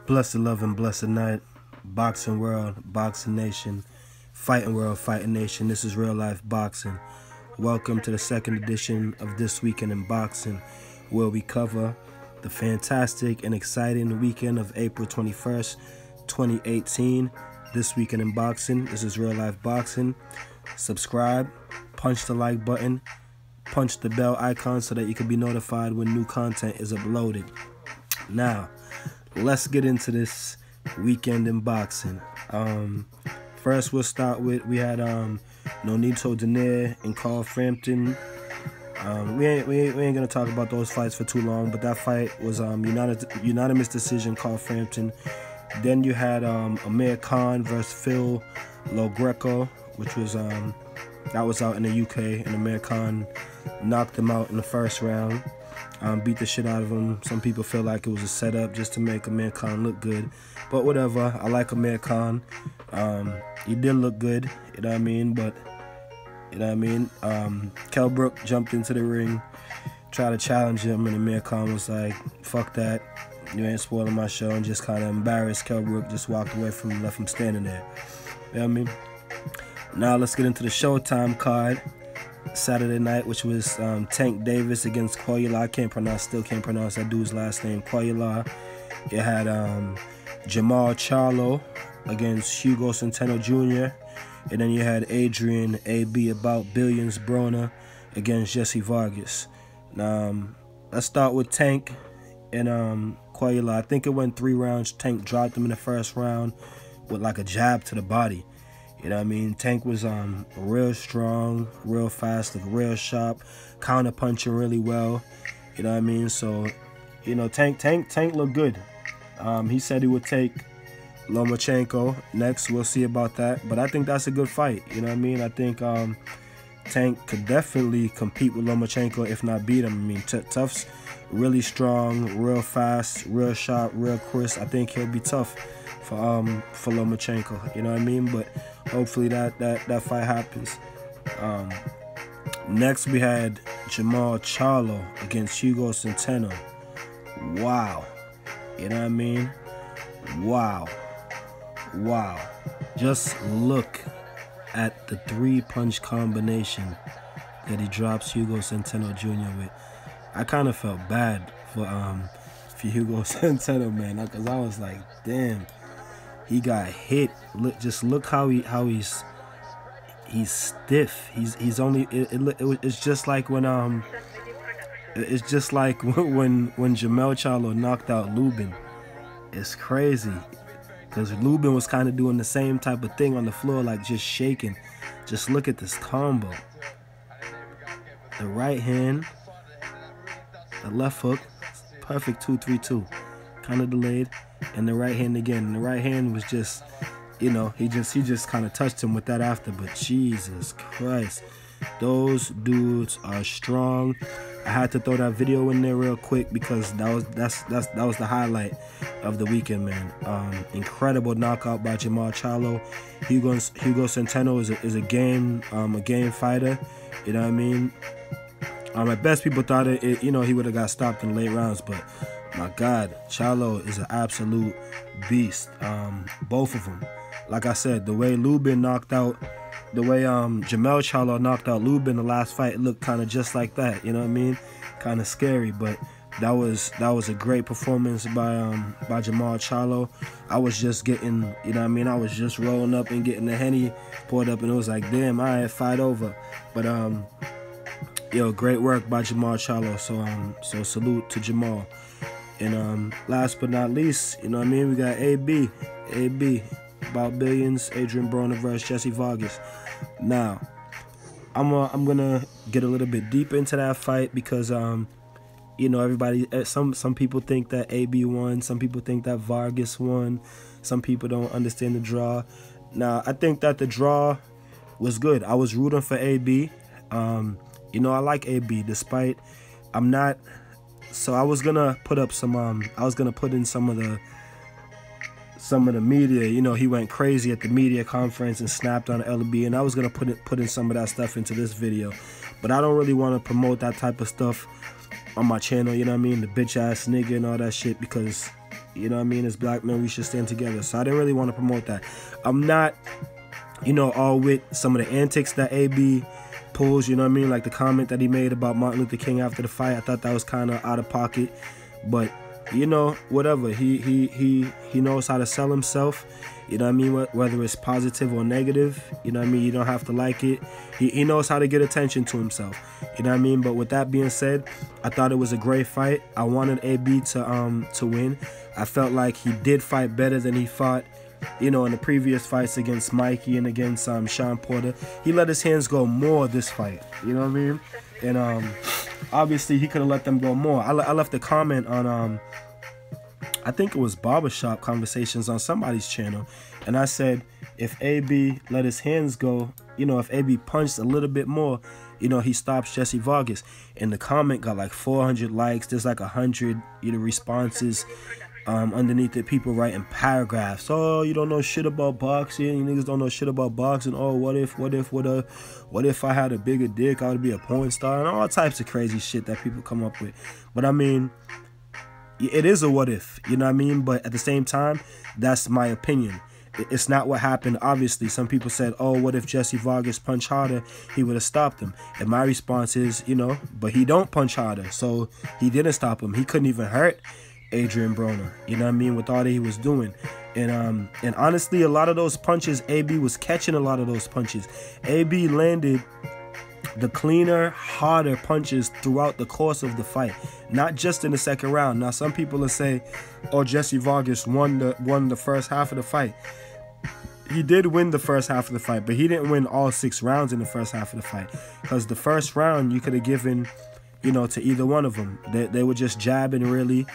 Blessed love and blessed night, boxing world, boxing nation, fighting world, fighting nation. This is real life boxing. Welcome to the second edition of This Weekend in Boxing, where we cover the fantastic and exciting weekend of April 21st, 2018. This Weekend in Boxing. This is real life boxing. Subscribe, punch the like button, punch the bell icon so that you can be notified when new content is uploaded. Now, let's get into this weekend in boxing. First, we'll start with, we had Nonito Donaire and Carl Frampton. We ain't gonna talk about those fights for too long, but that fight was unanimous decision, Carl Frampton. Then you had Amir Khan versus Phil Lo-Greco, which was that was out in the UK, and Amir Khan knocked him out in the first round. Beat the shit out of him. Some people feel like it was a setup just to make Amir Khan look good, but whatever. I like Amir Khan. He did look good, you know what I mean, but you know what I mean. Kell Brook jumped into the ring, tried to challenge him, and Amir Khan was like, fuck that, you ain't spoiling my show, and just kind of embarrassed Kell Brook, just walked away from him, left him standing there, you know what I mean. Now let's get into the Showtime card. Saturday night, which was Tank Davis against Cuellar. Still can't pronounce that dude's last name, Cuellar. You had Jarmall Charlo against Hugo Centeno Jr. And then you had Adrian A.B. About Billions Broner against Jesse Vargas. Now, let's start with Tank and Cuellar. I think it went 3 rounds. Tank dropped him in the first round with like a jab to the body. You know what I mean? Tank was real strong, real fast, real sharp, counter punching really well. You know what I mean? So, you know, Tank looked good. He said he would take Lomachenko next. We'll see about that. But I think that's a good fight. You know what I mean? I think Tank could definitely compete with Lomachenko, if not beat him. I mean, Tough's really strong, real fast, real sharp, real crisp. I think he'll be tough for Lomachenko. You know what I mean? But hopefully that fight happens. Next we had Jarmall Charlo against Hugo Centeno. Wow. You know what I mean? Wow. Just look at the 3-punch combination that he drops Hugo Centeno Jr. with. I kind of felt bad for Hugo Centeno, man, because I was like, damn, he got hit. Look how he's stiff. He's only it's just like when Jarmall Charlo knocked out Lubin. It's crazy because Lubin was kind of doing the same type of thing on the floor, like just shaking. Just look at this combo. The right hand, the left hook, perfect 2-3-2, kind of delayed, and the right hand again. And the right hand was just, you know, he just kind of touched him with that after. But Jesus Christ, those dudes are strong. I had to throw that video in there real quick because that was the highlight of the weekend, man. Incredible knockout by Jarmall Charlo. Hugo Centeno is a game fighter. You know what I mean? At best, people thought you know, he would have got stopped in the late rounds, but my God, Charlo is an absolute beast. Both of them. Like I said, the way Lubin knocked out, the way Jarmall Charlo knocked out Lubin the last fight, it looked kind of just like that. You know what I mean? Kind of scary, but that was a great performance by Jarmall Charlo. I was just getting, you know what I mean? I was just rolling up and getting the Henny poured up, and it was like, damn, all right, fight over. But yo, great work by Jarmall Charlo. So salute to Jarmall. And last but not least, you know what I mean, we got AB About Billions, Adrian Broner versus Jesse Vargas. Now, I'm gonna get a little bit deep into that fight because you know, everybody, some people think that AB won, some people think that Vargas won, some people don't understand the draw. Now, I think that the draw was good. I was rooting for AB. You know, I like AB despite I'm not. So I was gonna put up some. I was gonna put in some of the media. You know, he went crazy at the media conference and snapped on LB, and I was gonna put in some of that stuff into this video, but I don't really want to promote that type of stuff on my channel. You know what I mean? The bitch ass nigga and all that shit, because You know what I mean? As black men, we should stand together. So I didn't really want to promote that. I'm not, you know, all with some of the antics that AB pulls, you know what I mean? Like the comment that he made about Martin Luther King after the fight. I thought that was kind of out of pocket. But, you know, whatever. He knows how to sell himself. You know what I mean? Whether it's positive or negative, you know what I mean? You don't have to like it. He knows how to get attention to himself. You know what I mean? But with that being said, I thought it was a great fight. I wanted AB to win. I felt like he did fight better than he fought, you know, in the previous fights against Mikey and against Sean Porter. He let his hands go more this fight. You know what I mean? And obviously he could have let them go more. I left a comment on I think it was Barbershop Conversations on somebody's channel, and I said if AB let his hands go, you know, if AB punched a little bit more, you know, he stops Jesse Vargas. And the comment got like 400 likes. There's like 100, you know, responses underneath it. People writing paragraphs. Oh, you don't know shit about boxing. You niggas don't know shit about boxing. Oh, what if I had a bigger dick, I would be a porn star, and all types of crazy shit that people come up with. But I mean, it is a what if, you know what I mean? But at the same time, that's my opinion. It's not what happened. Obviously, some people said, oh, what if Jesse Vargas punched harder? He would have stopped him. And my response is, you know, but he don't punch harder. So he didn't stop him. He couldn't even hurt Adrian Broner, you know what I mean, with all that he was doing. And honestly, a lot of those punches, AB was catching a lot of those punches. AB landed the cleaner, harder punches throughout the course of the fight, not just in the second round. Now, some people will say, oh, Jesse Vargas won the first half of the fight. He did win the first half of the fight, but he didn't win all 6 rounds in the first half of the fight, because the first round you could have given, you know, to either one of them. They were just jabbing, really.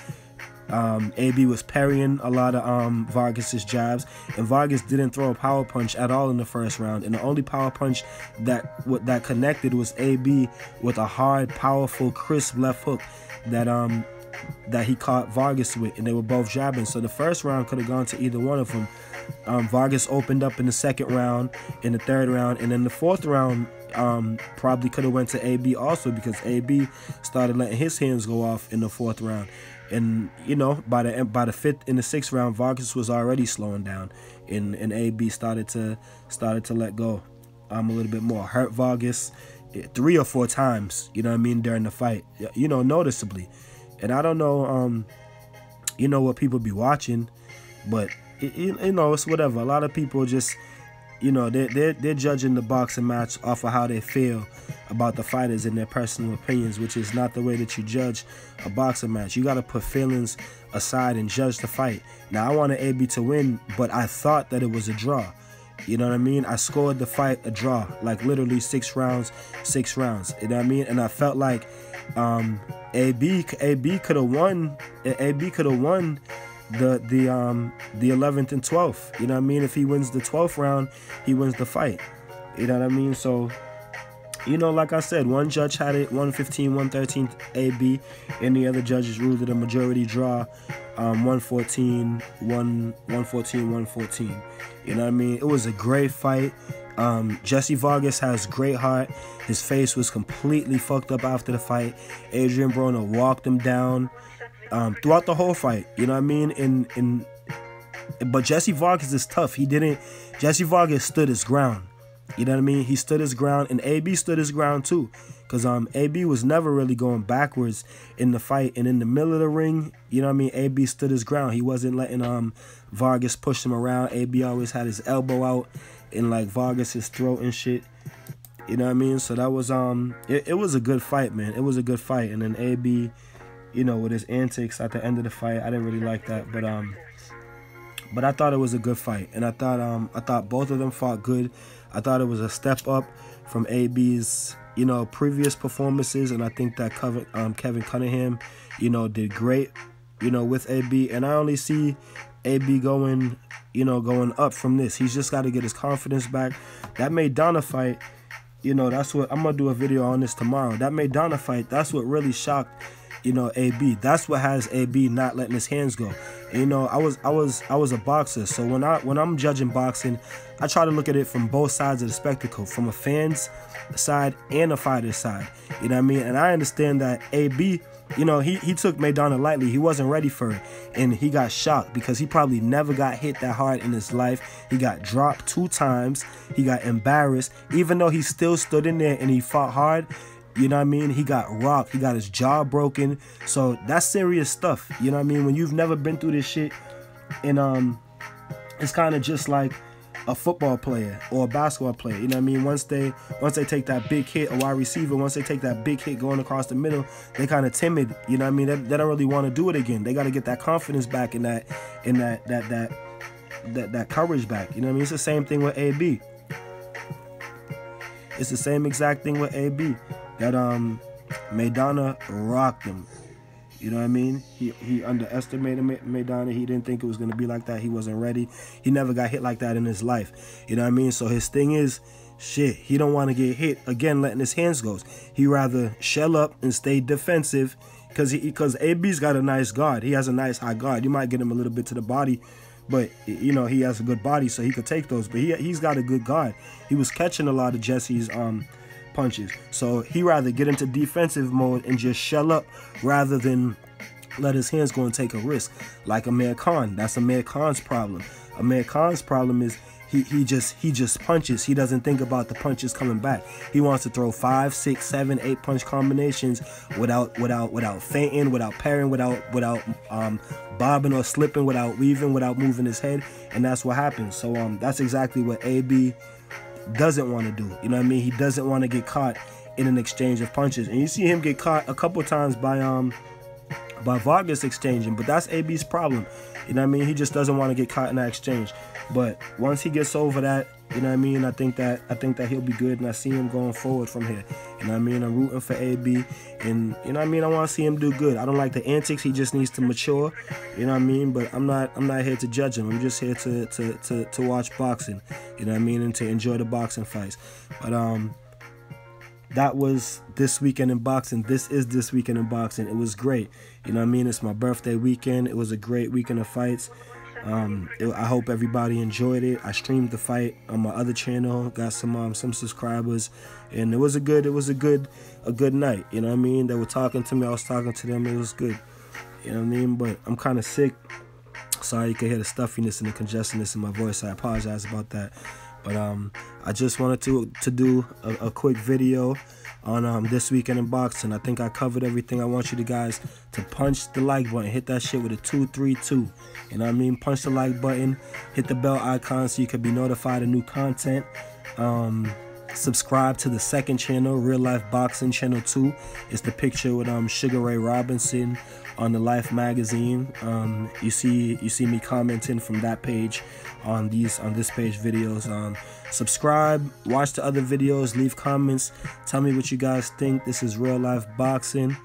AB was parrying a lot of Vargas's jabs, and Vargas didn't throw a power punch at all in the first round. And the only power punch that connected was AB with a hard, powerful, crisp left hook that he caught Vargas with, and they were both jabbing. So the first round could have gone to either one of them. Vargas opened up in the second round, in the third round, and then the fourth round probably could have went to AB also, because AB started letting his hands go off in the fourth round. And you know, by the fifth and the sixth round, Vargas was already slowing down, and AB started to let go a little bit more. Hurt Vargas 3 or 4 times, you know what I mean, during the fight, you know, noticeably. And I don't know, you know, what people be watching, but you know, it's whatever. A lot of people just, you know, they're judging the boxing match off of how they feel about the fighters and their personal opinions, which is not the way that you judge a boxing match. You got to put feelings aside and judge the fight. Now, I wanted AB to win, but I thought that it was a draw. You know what I mean? I scored the fight a draw, like literally 6 rounds, 6 rounds. You know what I mean? And I felt like AB could have won. AB could have won the 11th and 12th. You know what I mean? If he wins the 12th round, he wins the fight. You know what I mean? So, you know, like I said, one judge had it 115, 113 AB, and the other judges ruled it a majority draw, 114, 114. You know what I mean? It was a great fight. Jesse Vargas has great heart. His face was completely fucked up after the fight. Adrian Broner walked him down throughout the whole fight. You know what I mean? But Jesse Vargas is tough. Jesse Vargas stood his ground. You know what I mean? He stood his ground, and AB stood his ground too, because AB was never really going backwards in the fight. And in the middle of the ring, you know what I mean, AB stood his ground. He wasn't letting Vargas push him around. AB always had his elbow out in like Vargas's throat and shit. You know what I mean? So that was it was a good fight, man. It was a good fight. And then AB, you know, with his antics at the end of the fight, I didn't really like that, but I thought it was a good fight, and I thought both of them fought good. I thought it was a step up from AB's, you know, previous performances, and I think that Kevin Cunningham, you know, did great, you know, with AB, and I only see AB going up from this. He's just got to get his confidence back. That Maidana fight, you know, that's what I'm gonna do a video on this tomorrow. That Maidana fight, that's what really shocked, you know, AB. That's what has AB not letting his hands go. And, you know, I was a boxer, so when I'm judging boxing, I try to look at it from both sides of the spectacle, from a fan's side and a fighter's side. You know what I mean? And I understand that AB you know, he took Maidana lightly. He wasn't ready for it, and he got shocked because he probably never got hit that hard in his life. He got dropped 2 times. He got embarrassed, even though he still stood in there and he fought hard. You know what I mean? He got rocked. He got his jaw broken. So that's serious stuff. You know what I mean? When you've never been through this shit, and it's kind of just like a football player or a basketball player. You know what I mean? Once they take that big hit, a wide receiver, once they take that big hit going across the middle, they kind of timid. You know what I mean? They don't really want to do it again. They got to get that confidence back in that courage back. You know what I mean? It's the same thing with AB. It's the same exact thing with AB. That Maidana rocked him. You know what I mean? He underestimated Maidana. He didn't think it was going to be like that. He wasn't ready. He never got hit like that in his life. You know what I mean? So his thing is, shit, he don't want to get hit again letting his hands go. He rather shell up and stay defensive because AB's got a nice guard. He has a nice high guard. You might get him a little bit to the body, but, you know, he has a good body, so he could take those. But he's got a good guard. He was catching a lot of Jesse's punches. So he rather get into defensive mode and just shell up rather than let his hands go and take a risk. Like Amir Khan. That's Amir Khan's problem. Amir Khan's problem is he just punches. He doesn't think about the punches coming back. He wants to throw 5, 6, 7, 8 punch combinations without feinting, without parrying, without bobbing or slipping, without weaving, without moving his head, and that's what happens. So that's exactly what AB doesn't want to do. You know what I mean? He doesn't want to get caught in an exchange of punches. And you see him get caught a couple times by Vargas exchanging, but that's AB's problem. You know what I mean? He just doesn't want to get caught in that exchange. But once he gets over that, you know what I mean, I think that he'll be good, and I see him going forward from here. You know what I mean? I'm rooting for AB, and you know what I mean, I want to see him do good. I don't like the antics. He just needs to mature. You know what I mean? But I'm not here to judge him. I'm just here to watch boxing. You know what I mean? And to enjoy the boxing fights. But that was This Weekend in Boxing. This is This Weekend in Boxing. It was great. You know what I mean? It's my birthday weekend. It was a great weekend of fights. I hope everybody enjoyed it. I streamed the fight on my other channel, got some subscribers, and it was a good night. You know what I mean? They were talking to me, I was talking to them. It was good. You know what I mean? But I'm kind of sick. Sorry you can hear the stuffiness and the congestionness in my voice. I apologize about that. But I just wanted to do a quick video on This Weekend in Boxing. I think I covered everything. I want you guys to punch the like button. Hit that shit with a 232. You know what I mean? Punch the like button. Hit the bell icon so you can be notified of new content. Subscribe to the second channel, Real Life Boxing Channel 2. It's the picture with Sugar Ray Robinson on the Life magazine. You see me commenting from that page on this page videos. Subscribe, watch the other videos, leave comments, tell me what you guys think. This is Real Life Boxing.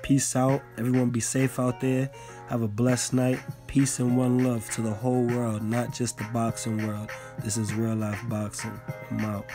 Peace out. Everyone be safe out there. Have a blessed night. Peace and one love to the whole world, not just the boxing world. This is Real Life Boxing. I'm out.